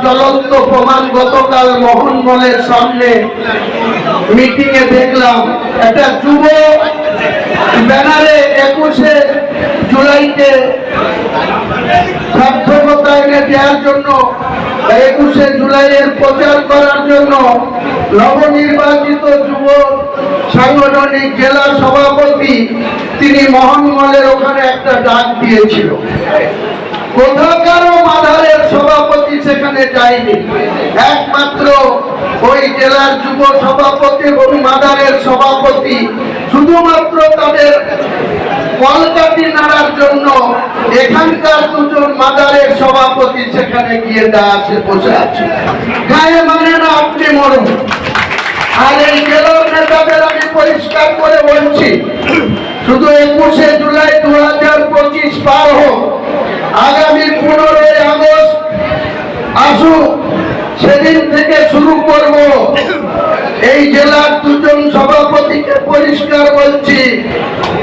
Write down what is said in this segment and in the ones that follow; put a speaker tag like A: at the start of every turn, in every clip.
A: জ্বলন্ত প্রমাণ গতকাল মোহনমলের সামনে মিটিং এ দেখলাম। একটা যুব ব্যানারে 21শে জুলাইকে সার্থকতা এনে দেওয়ার জন্য, 21শে জুলাইয়ের প্রচার করার জন্য নবনির্বাচিত যুব সাংগঠনিক জেলা সভাপতি তিনি মোহনমলের ওখানে একটা ডাক দিয়েছিল। কোথাকারও মাদারের সভাপতি সেখানে যায়নি, একমাত্র ওই জেলার যুব সভাপতি এবং মাদারের সভাপতি শুধুমাত্র তাদের কলকাতি নাড়ার জন্য এখানকার দুজন মাদারের সভাপতি সেখানে গিয়ে দাঁড়াচ্ছে, বসে আছে। গায়ে মানে না আপনি মরুন। আর এই জেলার নেতাদের আমি পরিষ্কার করে বলছি, শুধু 21শে জুলাই 2025 পার হোক, আগামী 15ই আগস্ট আসুক, সেদিন থেকে শুরু করব। এই জেলার দুজন সভাপতিকে পরিষ্কার বলছি,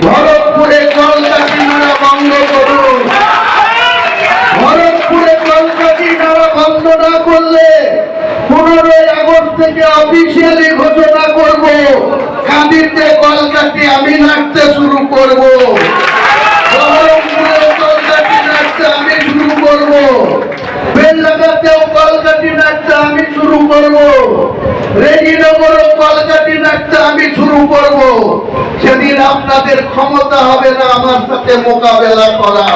A: ভরতপুরে কলকাতি নাড়া বন্ধ করুন। ভরতপুরে কলকাতি নাড়া বন্ধ না করলে 15ই আগস্ট থেকে অফিসিয়ালি ঘোষণা করব, কাঁদিতে কলকাতি আমি নাড়তে শুরু করব। বহরমপুরে কলকাতি নাড়তে আমি শুরু করব। বেলডাঙ্গাতেও কলকাতি নাড়তে আমি শুরু করব। রেজিনগরও কলকাতি নাড়তে আমি শুরু করব। সেদিন আপনাদের ক্ষমতা হবে না আমার সাথে মোকাবেলা করা।